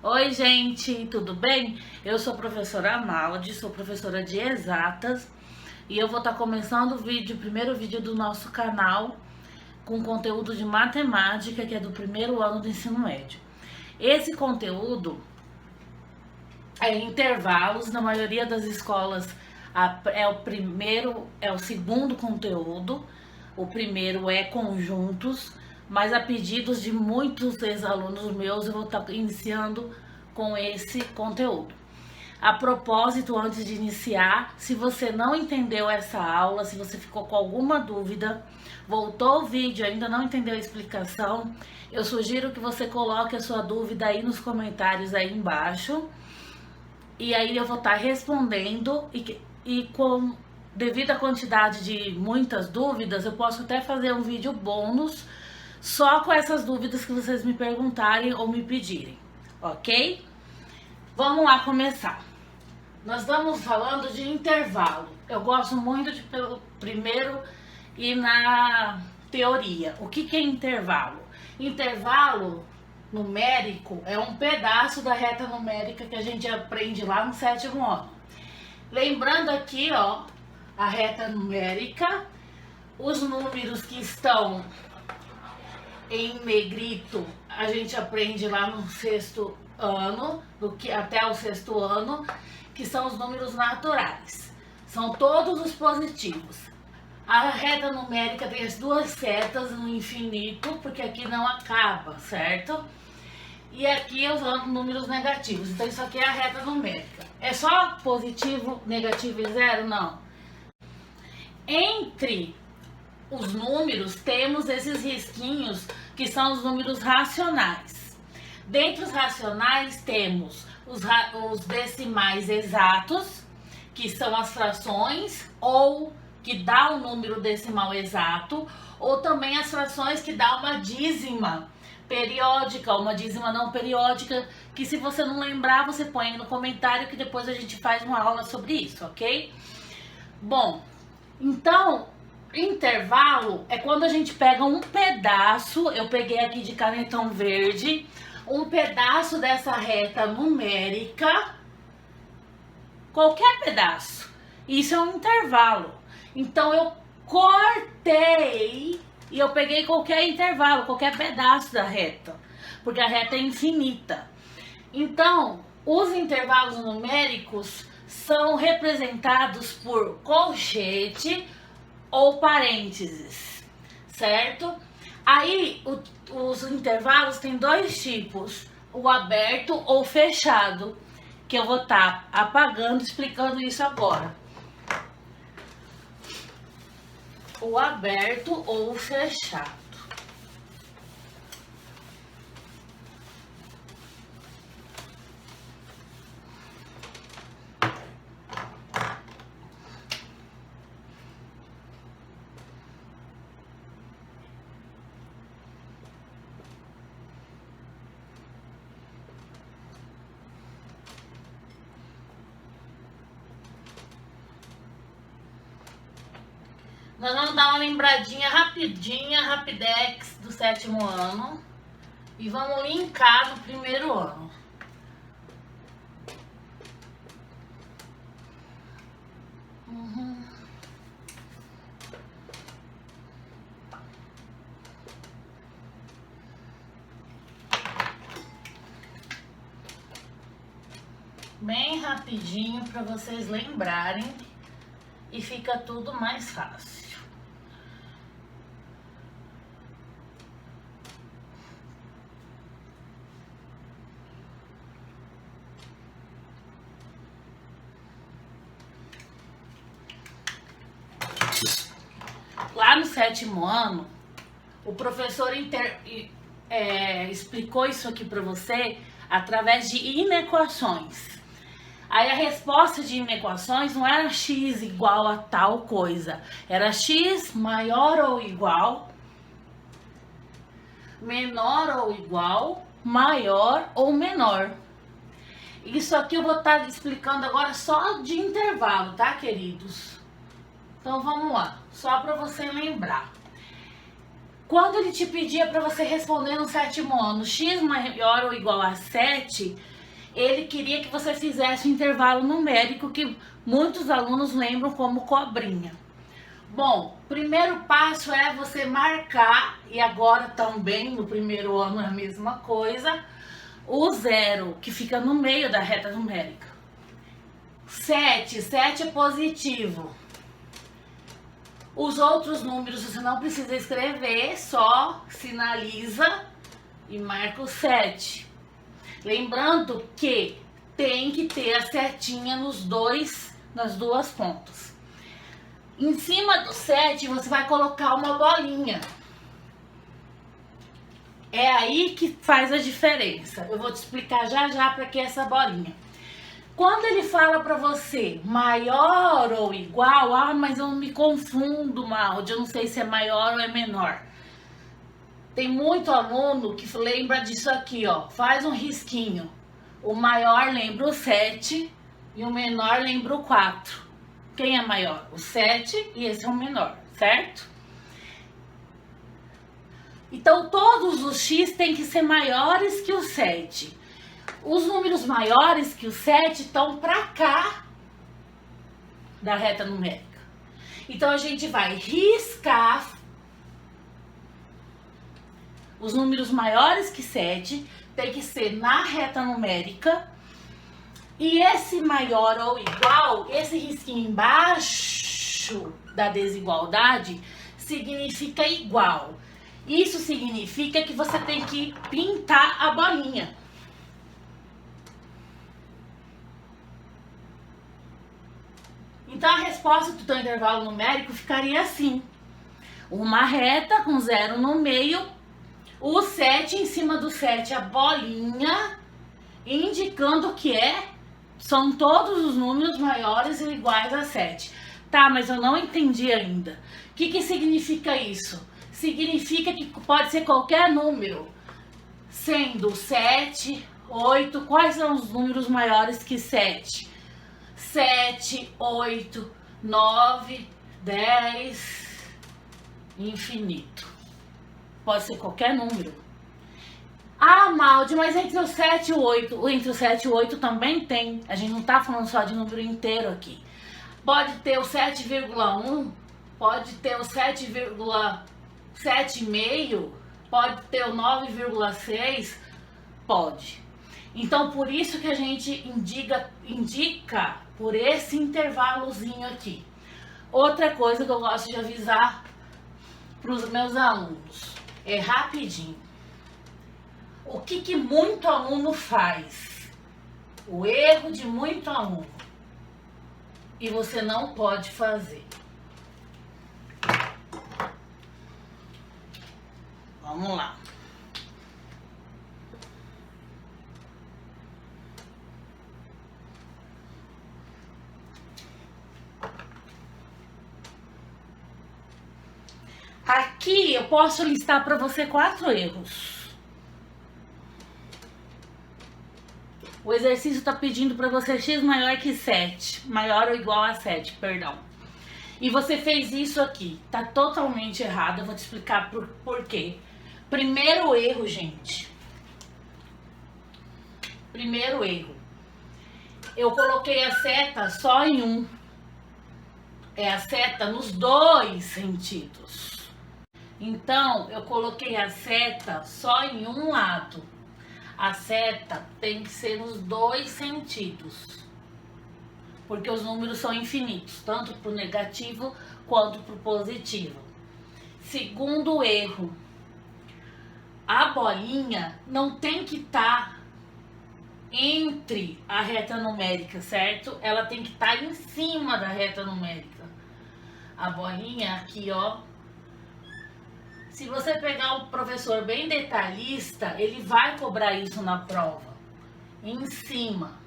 Oi, gente, tudo bem? Eu sou a professora Amaldi, sou professora de exatas e eu vou estar começando o primeiro vídeo do nosso canal com conteúdo de matemática, que é do primeiro ano do ensino médio. Esse conteúdo é intervalos, na maioria das escolas é o segundo conteúdo, o primeiro é conjuntos, mas a pedidos de muitos ex-alunos meus eu vou estar iniciando com esse conteúdo. A propósito, antes de iniciar, se você não entendeu essa aula, se você ficou com alguma dúvida, voltou o vídeo e ainda não entendeu a explicação, eu sugiro que você coloque a sua dúvida aí nos comentários aí embaixo. E aí eu vou estar respondendo e com devido à quantidade de muitas dúvidas, eu posso até fazer um vídeo bônus só com essas dúvidas que vocês me perguntarem ou me pedirem, ok? Vamos lá começar. Nós estamos falando de intervalo. Eu gosto muito de primeiro ir na teoria. O que é intervalo? Intervalo numérico é um pedaço da reta numérica que a gente aprende lá no 7º ano. Lembrando aqui, ó, a reta numérica, os números que estão em negrito, a gente aprende lá no 6º ano, até o 6º ano, que são os números naturais. São todos os positivos. A reta numérica tem as duas setas no infinito, porque aqui não acaba, certo? E aqui usando números negativos. Então isso aqui é a reta numérica. É só positivo, negativo e zero? Não. Entre os números temos esses risquinhos que são os números racionais. Dentre os racionais temos os decimais exatos, que são as frações ou que dá um número decimal exato, ou também as frações que dá uma dízima periódica, uma dízima não periódica, que se você não lembrar, você põe no comentário que depois a gente faz uma aula sobre isso, ok? Bom, então, intervalo é quando a gente pega um pedaço, eu peguei aqui de canetão verde, um pedaço dessa reta numérica, qualquer pedaço, isso é um intervalo. Então eu cortei e eu peguei qualquer intervalo, qualquer pedaço da reta, porque a reta é infinita. Então, os intervalos numéricos são representados por colchete ou parênteses, certo? Aí, os intervalos têm dois tipos, o aberto ou fechado, que eu vou estar apagando, explicando isso agora. O aberto ou o fechado. Nós vamos dar uma lembradinha rapidinha, rapidex do 7º ano e vamos linkar no 1º ano. Bem rapidinho para vocês lembrarem e fica tudo mais fácil. Lá no 7º ano, o professor explicou isso aqui para você através de inequações. Aí a resposta de inequações não era x igual a tal coisa, era x maior ou igual, menor ou igual, maior ou menor. Isso aqui eu vou estar explicando agora só de intervalo, tá, queridos? Então vamos lá, só para você lembrar. Quando ele te pedia para você responder no 7º ano, x maior ou igual a 7, ele queria que você fizesse um intervalo numérico que muitos alunos lembram como cobrinha. Bom, primeiro passo é você marcar, e agora também no 1º ano é a mesma coisa, o 0, que fica no meio da reta numérica. 7 é positivo. Os outros números você não precisa escrever, só sinaliza e marca o 7. Lembrando que tem que ter a setinha nas duas pontas. Em cima do 7 você vai colocar uma bolinha. É aí que faz a diferença. Eu vou te explicar já para que é essa bolinha. Quando ele fala para você maior ou igual, mas eu me confundo, Maldi, eu não sei se é maior ou é menor. Tem muito aluno que lembra disso aqui, ó, faz um risquinho. O maior lembra o 7 e o menor lembra o 4. Quem é maior? O 7 e esse é o menor, certo? Então todos os x têm que ser maiores que o 7. Os números maiores que o 7 estão para cá da reta numérica. Então a gente vai riscar os números maiores que 7, tem que ser na reta numérica. E esse maior ou igual, esse risquinho embaixo da desigualdade, significa igual. Isso significa que você tem que pintar a bolinha. Então a resposta do teu intervalo numérico ficaria assim: uma reta com 0 no meio, o 7 em cima do 7, a bolinha, indicando que são todos os números maiores ou iguais a 7. Tá, mas eu não entendi ainda. O que significa isso? Significa que pode ser qualquer número, sendo 7, 8, quais são os números maiores que 7? 7, 8, 9, 10, infinito. Pode ser qualquer número. Ah, Maldi, mas entre o 7 e o 8, entre o 7 e o 8 também tem. A gente não tá falando só de número inteiro aqui. Pode ter o 7,1, pode ter o 7,7,5, pode ter o 9,6, pode. Então, por isso que a gente indica por esse intervalozinho aqui. Outra coisa que eu gosto de avisar para os meus alunos, é rapidinho. O que muito aluno faz? O erro de muito aluno. E você não pode fazer. Vamos lá. Aqui eu posso listar para você 4 erros. O exercício está pedindo para você x maior que 7, maior ou igual a 7, perdão. E você fez isso aqui, tá totalmente errado, eu vou te explicar por quê. Primeiro erro, gente. Primeiro erro. Eu coloquei a seta só em um. É a seta nos 2 sentidos. Então, eu coloquei a seta só em um lado. A seta tem que ser nos 2 sentidos. Porque os números são infinitos, tanto para o negativo quanto para o positivo. Segundo erro. A bolinha não tem que estar entre a reta numérica, certo? Ela tem que estar em cima da reta numérica. A bolinha aqui, ó. Se você pegar um professor bem detalhista, ele vai cobrar isso na prova. Em cima.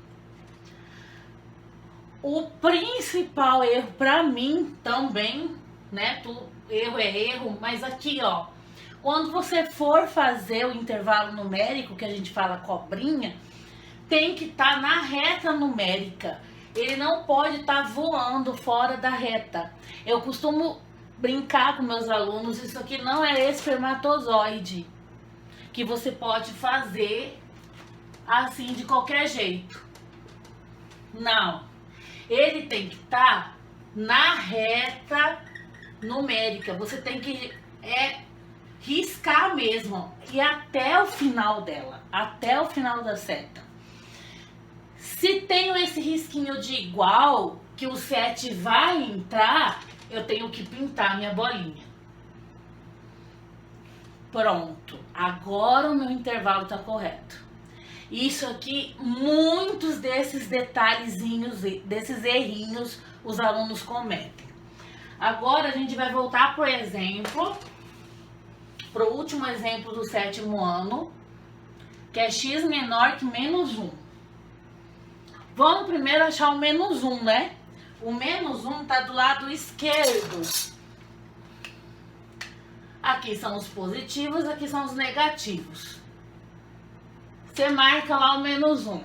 O principal erro para mim também, né? Erro é erro, mas aqui, ó. Quando você for fazer o intervalo numérico, que a gente fala cobrinha, tem que estar na reta numérica. Ele não pode estar voando fora da reta. Eu costumo brincar com meus alunos, isso aqui não é espermatozoide, que você pode fazer assim de qualquer jeito. Não. Ele tem que estar na reta numérica. Você tem que riscar mesmo. E até o final dela. Até o final da seta. Se tenho esse risquinho de igual, que o 7 vai entrar, eu tenho que pintar minha bolinha. Pronto. Agora o meu intervalo está correto. Isso aqui, muitos desses detalhezinhos, desses errinhos, os alunos cometem. Agora a gente vai voltar pro exemplo, pro último exemplo do 7º ano, que é x menor que menos 1. Vamos primeiro achar o menos 1, né? O menos 1 tá do lado esquerdo. Aqui são os positivos, aqui são os negativos. Você marca lá o menos 1.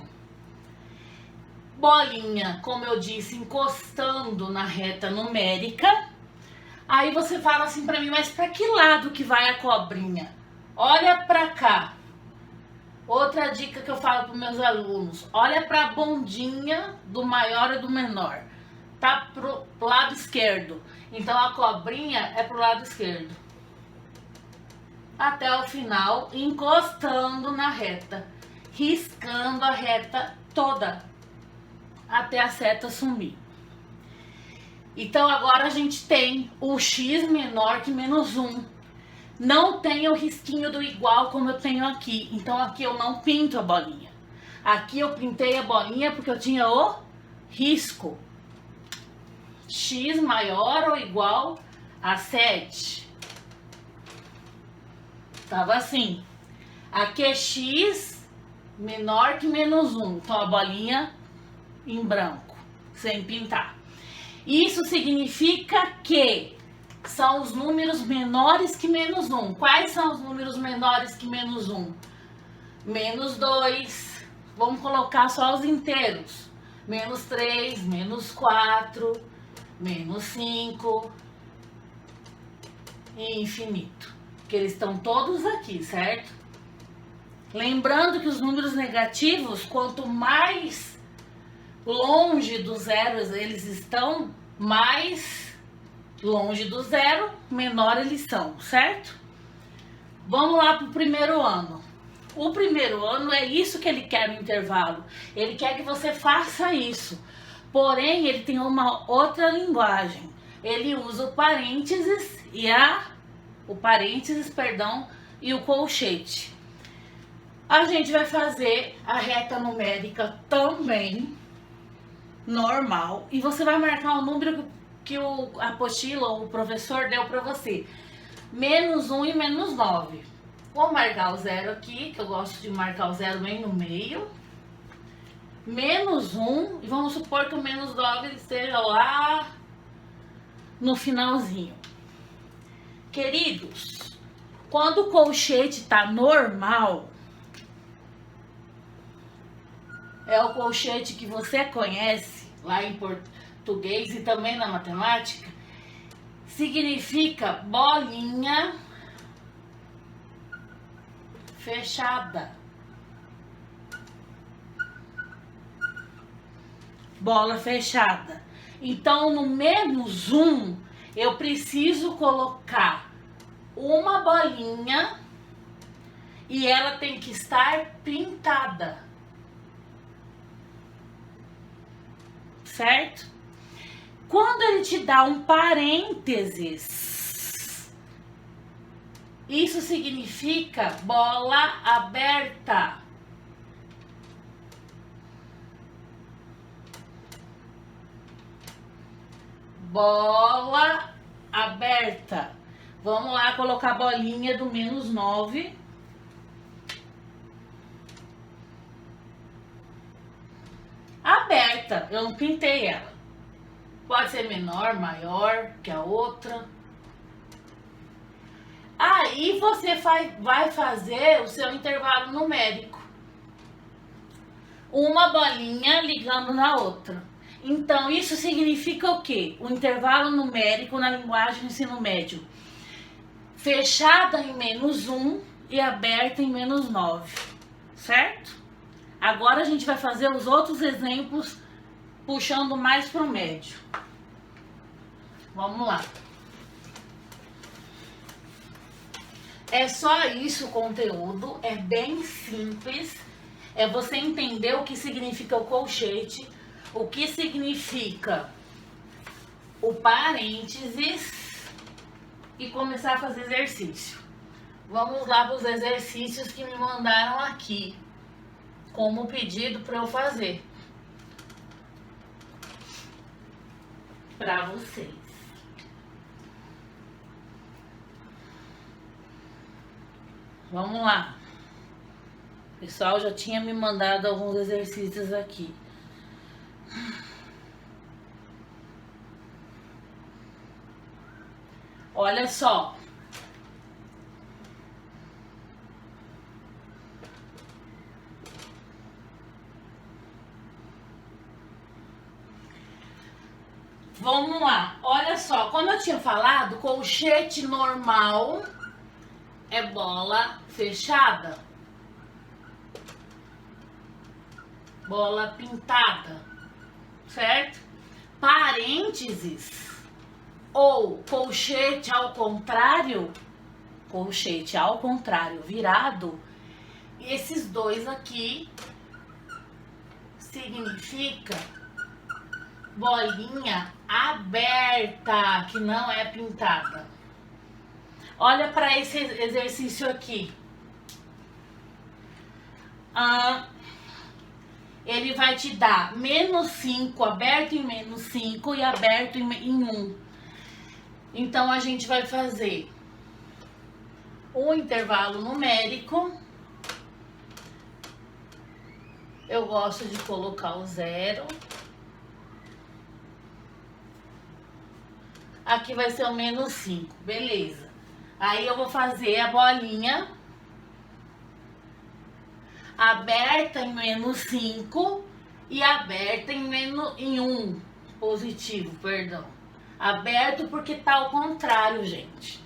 Bolinha, como eu disse, encostando na reta numérica. Aí você fala assim pra mim, mas pra que lado que vai a cobrinha? Olha pra cá. Outra dica que eu falo para meus alunos, olha para a bondinha do maior e do menor. Tá pro lado esquerdo. Então a cobrinha é pro lado esquerdo. Até o final, encostando na reta. Riscando a reta toda. Até a seta sumir. Então agora a gente tem o x menor que menos 1. Não tem o risquinho do igual como eu tenho aqui. Então aqui eu não pinto a bolinha. Aqui eu pintei a bolinha porque eu tinha o risco. X maior ou igual a 7. Tava assim. Aqui é x menor que menos 1. Então a bolinha em branco, sem pintar. Isso significa que são os números menores que menos 1. Quais são os números menores que menos 1? Menos 2. Vamos colocar só os inteiros. Menos 3, menos 4, menos 5. E infinito. Porque eles estão todos aqui, certo? Lembrando que os números negativos, quanto mais longe do zero eles estão, mais longe do zero, menor eles são, certo? Vamos lá para o primeiro ano. O primeiro ano é isso que ele quer no intervalo. Ele quer que você faça isso. Porém, ele tem uma outra linguagem. Ele usa o parênteses e o colchete. A gente vai fazer a reta numérica também normal e você vai marcar o número que a apostila ou o professor deu para você. Menos 1 e menos 9. Vou marcar o 0 aqui, que eu gosto de marcar o 0 bem no meio. Menos 1, e vamos supor que o menos 9 esteja lá no finalzinho. Queridos, quando o colchete está normal, é o colchete que você conhece lá em português e também na matemática, significa bolinha fechada. Bola fechada. Então, no menos 1, eu preciso colocar uma bolinha e ela tem que estar pintada. Certo? Quando ele te dá um parênteses, isso significa bola aberta. Bola aberta. Vamos lá colocar a bolinha do menos 9. Aberta, eu não pintei ela. Pode ser menor, maior que a outra. Aí você vai fazer o seu intervalo numérico. Uma bolinha ligando na outra. Então, isso significa o quê? O intervalo numérico na linguagem do ensino médio. Fechada em -1 e aberta em -9, certo? Agora a gente vai fazer os outros exemplos puxando mais para o médio. Vamos lá. É só isso o conteúdo, é bem simples. É você entender o que significa o colchete, o que significa o parênteses e começar a fazer exercício. Vamos lá para os exercícios que me mandaram aqui como pedido para eu fazer para vocês. Vamos lá. O pessoal já tinha me mandado alguns exercícios aqui. Olha só. Vamos lá. Olha só, como eu tinha falado, colchete normal é bola fechada. Bola pintada, certo? Parênteses ou colchete ao contrário, virado, esses dois aqui significa bolinha aberta, que não é pintada. Olha para esse exercício aqui. Ele vai te dar -5, aberto em -5 e aberto em 1. Então, a gente vai fazer um intervalo numérico. Eu gosto de colocar o 0. Aqui vai ser o -5, beleza. Aí eu vou fazer a bolinha aberta em -5 e aberta em 1, positivo, perdão. Aberto porque tá ao contrário, gente.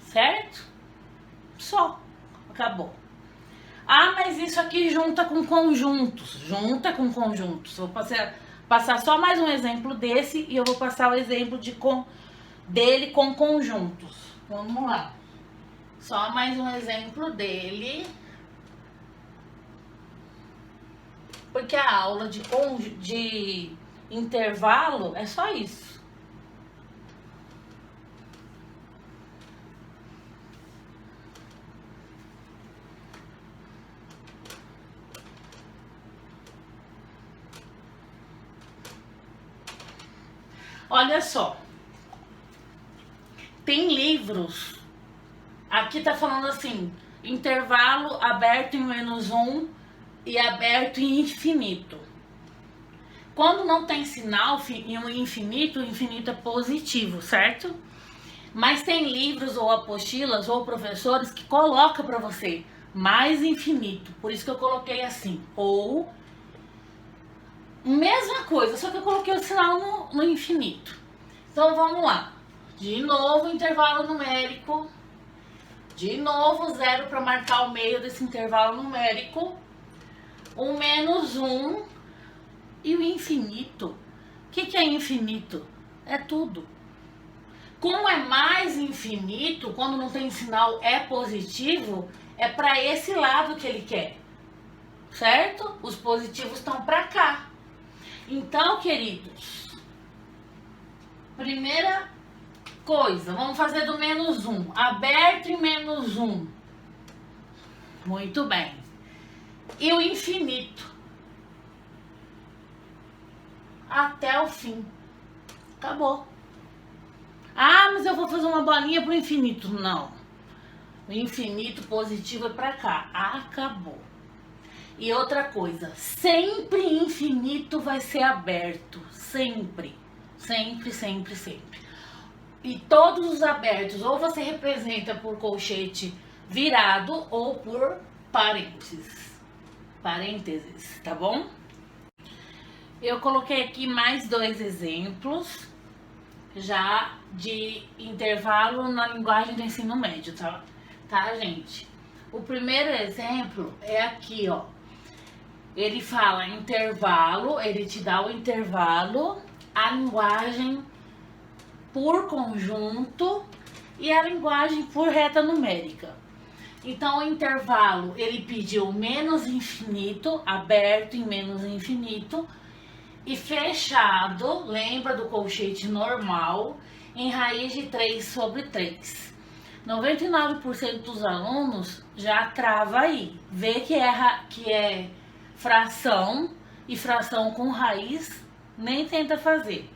Certo? Só. Acabou. Ah, mas isso aqui junta com conjuntos. Junta com conjuntos. Vou passar só mais um exemplo desse e eu vou passar o exemplo dele com conjuntos. Vamos lá. Só mais um exemplo dele. Porque a aula de intervalo é só isso. Olha só. Tem livros. Aqui tá falando assim, intervalo aberto em -1 e aberto em infinito. Quando não tem sinal em um infinito, o infinito é positivo, certo? Mas tem livros ou apostilas ou professores que colocam para você mais infinito. Por isso que eu coloquei assim. Ou mesma coisa, só que eu coloquei o sinal no infinito. Então vamos lá. De novo, intervalo numérico. De novo, 0 para marcar o meio desse intervalo numérico. O -1 e o infinito. O que é infinito? É tudo. Como é mais infinito, quando não tem sinal é positivo, é para esse lado que ele quer. Certo? Os positivos estão para cá. Então, queridos, primeira coisa, vamos fazer do -1. Aberto em -1. Muito bem. E o infinito. Até o fim. Acabou. Ah, mas eu vou fazer uma bolinha pro infinito. Não. O infinito positivo é pra cá. Acabou. E outra coisa, sempre infinito vai ser aberto. Sempre. Sempre, sempre, sempre. E todos os abertos, ou você representa por colchete virado ou por parênteses. parênteses, tá bom? Eu coloquei aqui mais 2 exemplos já de intervalo na linguagem do ensino médio, tá, gente? O primeiro exemplo é aqui, ó. Ele fala intervalo, ele te dá o intervalo, a linguagem por conjunto e a linguagem por reta numérica. Então, o intervalo, ele pediu menos infinito, aberto em menos infinito, e fechado, lembra do colchete normal, em raiz de 3 sobre 3. 99% dos alunos já trava aí, vê que é fração e fração com raiz, nem tenta fazer.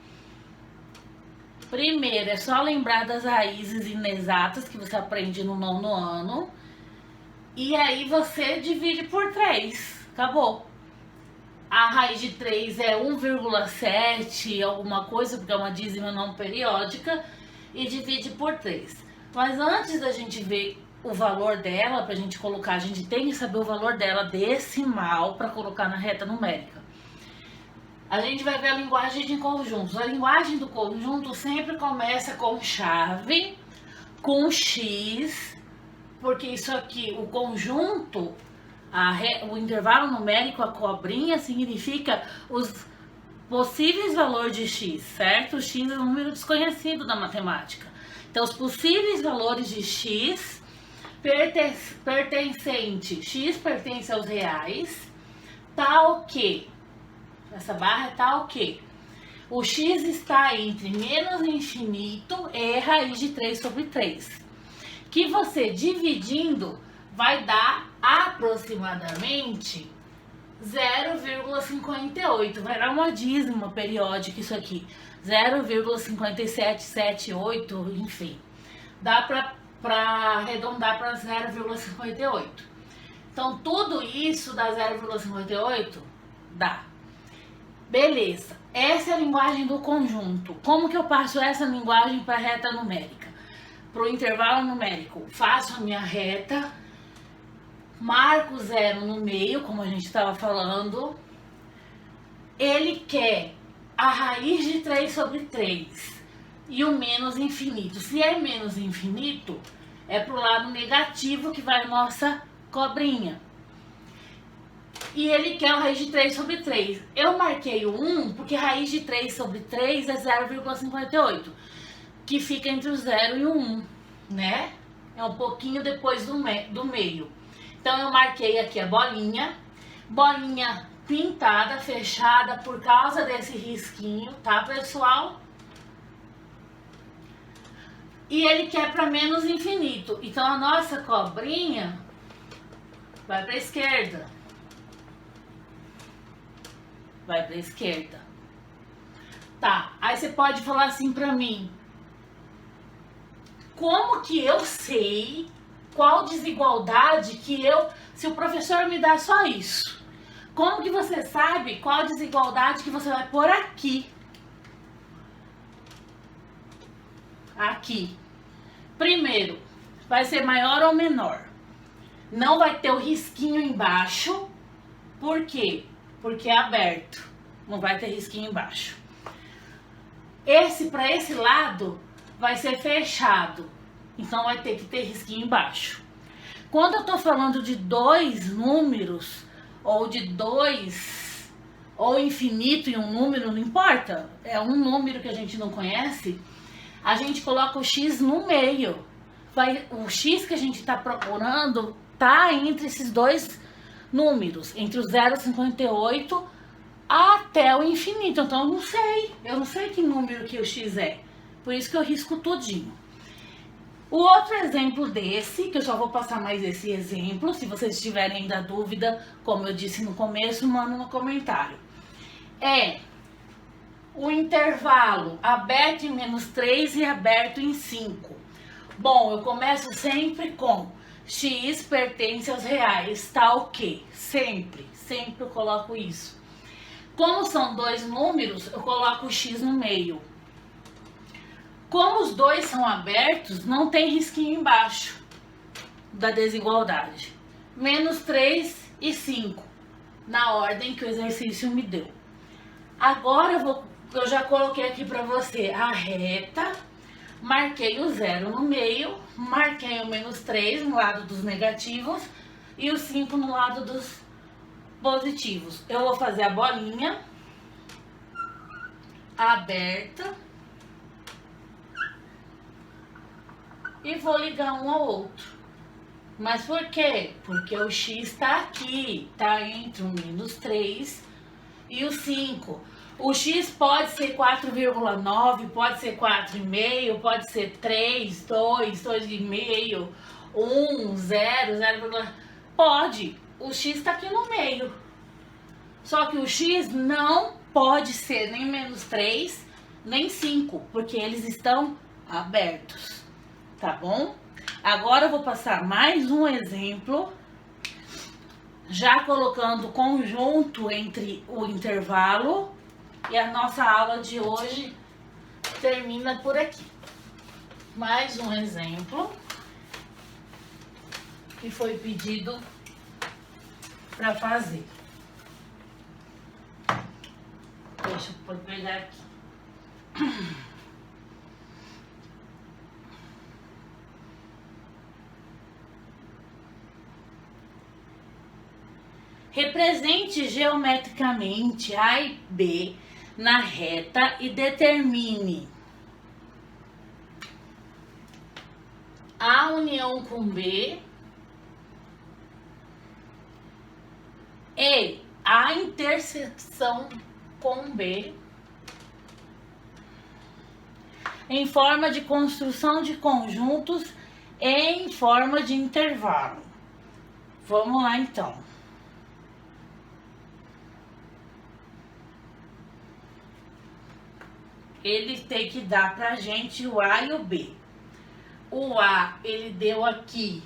Primeiro, é só lembrar das raízes inexatas que você aprende no 9º ano. E aí você divide por 3. Acabou. A raiz de 3 é 1,7 alguma coisa, porque é uma dízima não periódica. E divide por 3. Mas antes da gente ver o valor dela, pra gente colocar, a gente tem que saber o valor dela decimal para colocar na reta numérica. A gente vai ver a linguagem de conjuntos. A linguagem do conjunto sempre começa com chave, com X, porque isso aqui, o conjunto, o intervalo numérico, a cobrinha, significa os possíveis valores de X, certo? O X é um número desconhecido da matemática. Então, os possíveis valores de X pertencente, X pertence aos reais, tal que, essa barra é tal que o X está entre menos infinito e raiz de 3 sobre 3. Que você dividindo vai dar aproximadamente 0,58. Vai dar uma dízima periódica isso aqui. 0,5778, enfim. Dá para arredondar para 0,58. Então, tudo isso dá 0,58? Dá. Beleza. Essa é a linguagem do conjunto. Como que eu passo essa linguagem para a reta numérica? Para o intervalo numérico, faço a minha reta, marco 0 no meio, como a gente estava falando. Ele quer a raiz de 3 sobre 3 e o menos infinito. Se é menos infinito, é para o lado negativo que vai a nossa cobrinha. E ele quer a raiz de 3 sobre 3. Eu marquei o 1 porque raiz de 3 sobre 3 é 0,58. Que fica entre o 0 e o 1, né? É um pouquinho depois do meio. Então, eu marquei aqui a bolinha pintada, fechada, por causa desse risquinho, tá, pessoal? E ele quer para menos infinito. Então, a nossa cobrinha vai para a esquerda. Vai para a esquerda. Tá, aí você pode falar assim para mim: como que eu sei qual desigualdade que se o professor me dá só isso? Como que você sabe qual desigualdade que você vai pôr aqui? Aqui. Primeiro, vai ser maior ou menor? Não vai ter o risquinho embaixo. Por quê? Porque é aberto. Não vai ter risquinho embaixo. Para esse lado vai ser fechado, então vai ter que ter risquinho embaixo. Quando eu tô falando de 2 números, ou de 2, ou infinito e um número, não importa, é um número que a gente não conhece, a gente coloca o X no meio. O X que a gente tá procurando tá entre esses 2 números, entre o 0,58 até o infinito. Então eu não sei que número que o X é. Por isso que eu risco tudinho. O outro exemplo desse, que eu já vou passar mais esse exemplo, se vocês tiverem ainda dúvida, como eu disse no começo, manda no comentário. É o intervalo aberto em menos 3 e aberto em 5. Bom, eu começo sempre com X pertence aos reais, tal que? Sempre eu coloco isso. Como são 2 números, eu coloco o X no meio. Como os 2 são abertos, não tem risquinho embaixo da desigualdade. Menos 3 e 5. na ordem que o exercício me deu. Agora eu já coloquei aqui para você a reta, marquei o 0 no meio, marquei o -3 no lado dos negativos e o 5 no lado dos positivos. Eu vou fazer a bolinha aberta e vou ligar um ao outro. Mas por quê? Porque o X está aqui, tá entre o -3 e o 5. O X pode ser 4,9, pode ser 4,5, pode ser 3, 2, 2,5, 1, 0, 0, pode. O X está aqui no meio. Só que o X não pode ser nem -3, nem 5, porque eles estão abertos, tá bom? Agora eu vou passar mais um exemplo, já colocando conjunto entre o intervalo, e a nossa aula de hoje termina por aqui. Mais um exemplo que foi pedido para fazer. Deixa eu pegar aqui. Represente geometricamente A e B na reta e determine A união com B e a interseção com B em forma de construção de conjuntos e em forma de intervalo. Vamos lá então. Ele tem que dar pra gente o A e o B. O A, ele deu aqui,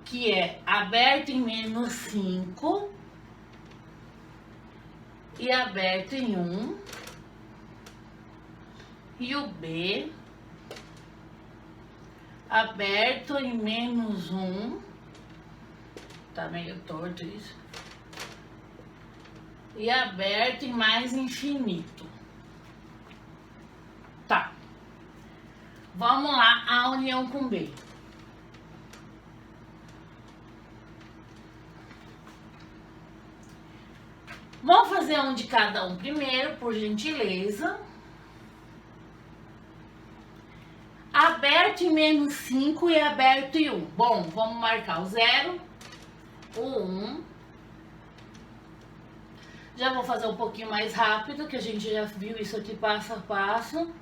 que é aberto em -5 e aberto em 1. E o B, aberto em -1. Tá meio torto isso. E aberto em mais infinito. Tá. Vamos lá, a união com B. Vamos fazer um de cada um primeiro, por gentileza. Aberto em -5 e aberto em 1. Bom, vamos marcar o 0, o 1. Já vou fazer um pouquinho mais rápido, que a gente já viu isso aqui passo a passo.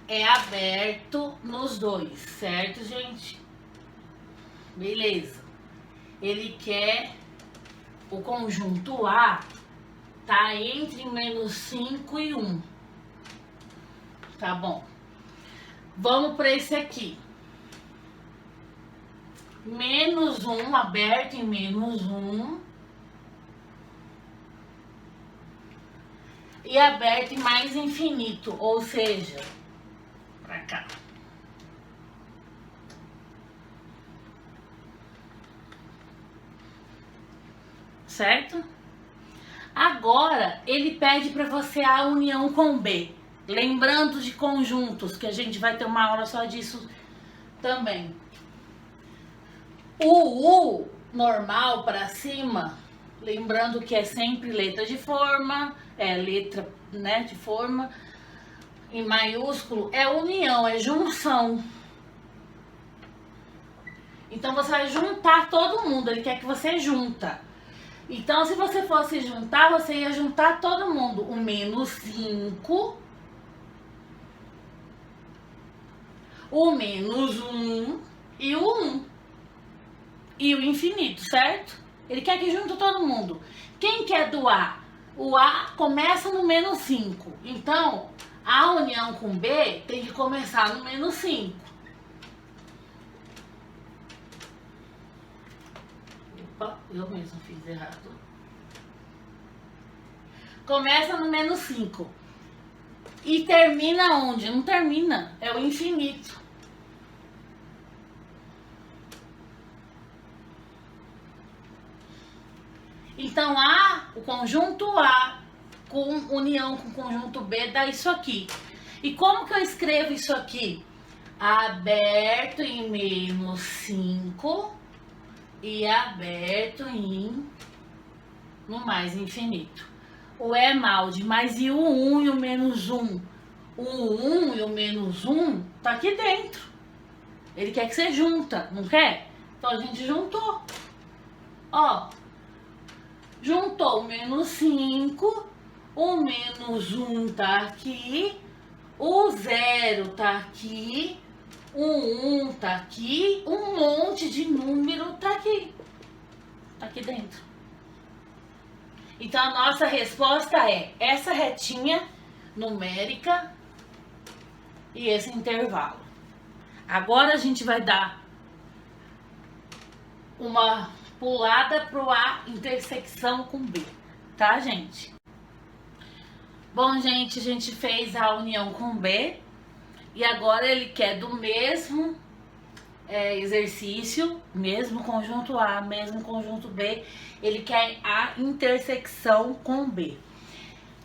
É aberto nos dois, certo, gente? Beleza. Ele quer o conjunto A tá entre -5 e 1. Tá bom. Vamos para esse aqui. -1, aberto em -1. E aberto em mais infinito, ou seja, pra cá. Certo? Agora, ele pede para você a união com B. Lembrando de conjuntos, que a gente vai ter uma aula só disso também. O U normal para cima, lembrando que é sempre letra de forma, letra, né, de forma, em maiúsculo, é união, é junção. Então você vai juntar todo mundo, ele quer que você junta. Então se você fosse juntar, você ia juntar todo mundo, o -5, o -1 e o 1. E o infinito, certo? Ele quer que junte todo mundo. Quem quer do A? O A começa no -5. Então, a união com B tem que começar no -5. Opa, eu mesmo fiz errado. Começa no -5. E termina onde? Não termina. É o infinito. Então, o conjunto A com união com o conjunto B dá isso aqui. E como que eu escrevo isso aqui? Aberto em menos 5 e aberto em no mais infinito. O E malde, mas e o 1 e o menos 1? O 1 e o menos 1 tá aqui dentro. Ele quer que você junta, não quer? Então a gente juntou. Ó, juntou o menos 5, o menos 1 tá aqui, o 0 tá aqui, o 1 tá aqui, um monte de número tá aqui. Tá aqui dentro. Então a nossa resposta é essa retinha numérica e esse intervalo. Agora a gente vai dar uma pulada pro A intersecção com B, tá, gente? Bom, gente, a gente fez a união com B e agora ele quer do mesmo exercício, mesmo conjunto A, mesmo conjunto B, ele quer a intersecção com B.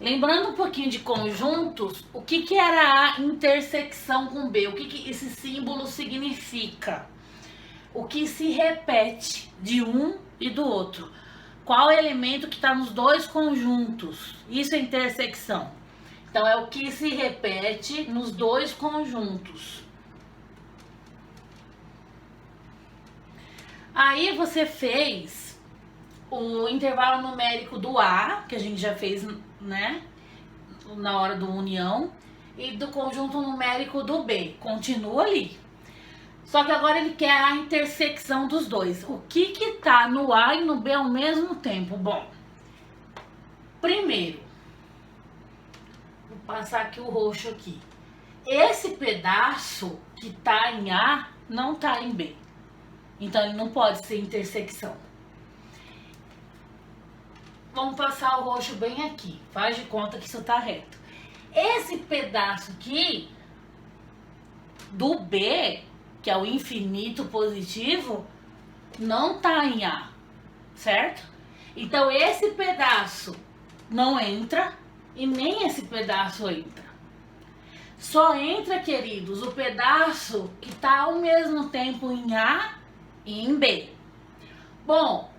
Lembrando um pouquinho de conjuntos, o que era a intersecção com B? O que esse símbolo significa? O que se repete de um e do outro? Qual elemento que está nos dois conjuntos? Isso é intersecção. Então, é o que se repete nos dois conjuntos. Aí você fez o intervalo numérico do A, que a gente já fez, né, na hora do união, e do conjunto numérico do B. Continua ali. Só que agora ele quer a intersecção dos dois. O que tá no A e no B ao mesmo tempo? Bom, primeiro, vou passar aqui o roxo aqui. Esse pedaço que tá em A não tá em B. Então ele não pode ser intersecção. Vamos passar o roxo bem aqui. Faz de conta que isso tá reto. Esse pedaço aqui do B, que é o infinito positivo, não tá em A, certo? Então esse pedaço não entra e nem esse pedaço entra. Só entra, queridos, o pedaço que tá ao mesmo tempo em A e em B. Bom,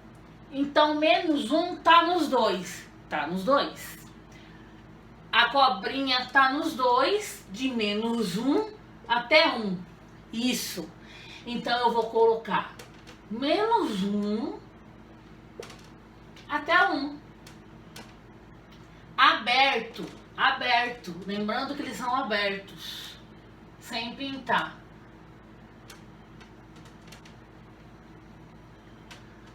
então menos 1 tá nos dois. Tá nos dois. A cobrinha tá nos dois, de menos 1 até 1. Isso. Então eu vou colocar menos 1 até 1. Aberto, aberto. Lembrando que eles são abertos, sem pintar.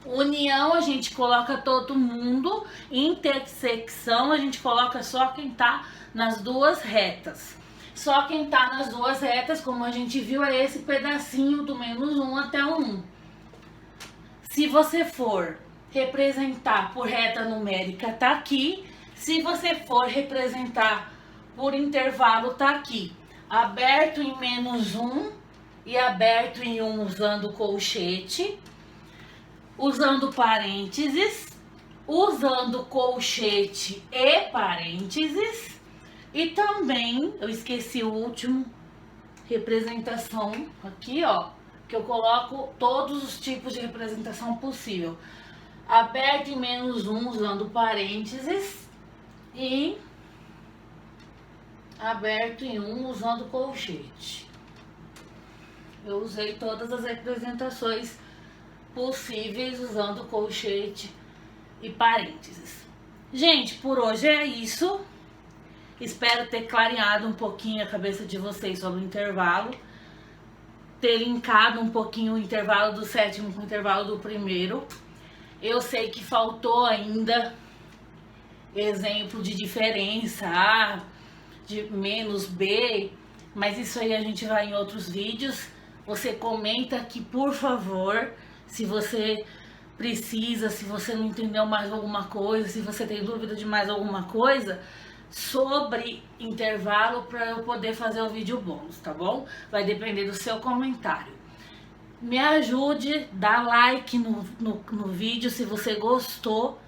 União a gente coloca todo mundo, intersecção a gente coloca só quem tá nas duas retas. Só quem tá nas duas retas, como a gente viu, é esse pedacinho do menos 1 até o 1. Se você for representar por reta numérica, tá aqui. Se você for representar por intervalo, tá aqui. Aberto em menos 1 e aberto em 1 usando colchete. Usando parênteses, usando colchete e parênteses, e também, eu esqueci o último, representação, aqui ó, que eu coloco todos os tipos de representação possível. Aberto em menos 1 usando parênteses e aberto em 1 usando colchete. Eu usei todas as representações possíveis usando colchete e parênteses. Gente, por hoje é isso. Espero ter clareado um pouquinho a cabeça de vocês sobre o intervalo. Ter linkado um pouquinho o intervalo do sétimo com o intervalo do primeiro. Eu sei que faltou ainda exemplo de diferença A, de menos B, mas isso aí a gente vai em outros vídeos. Você comenta aqui, por favor, se você precisa, se você não entendeu mais alguma coisa, se você tem dúvida de mais alguma coisa sobre intervalo, para eu poder fazer o vídeo bônus, tá bom? Vai depender do seu comentário. Me ajude, dá like no vídeo se você gostou.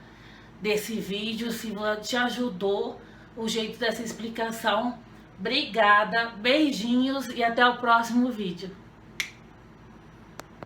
desse vídeo, se te ajudou o jeito dessa explicação. Obrigada, beijinhos e até o próximo vídeo.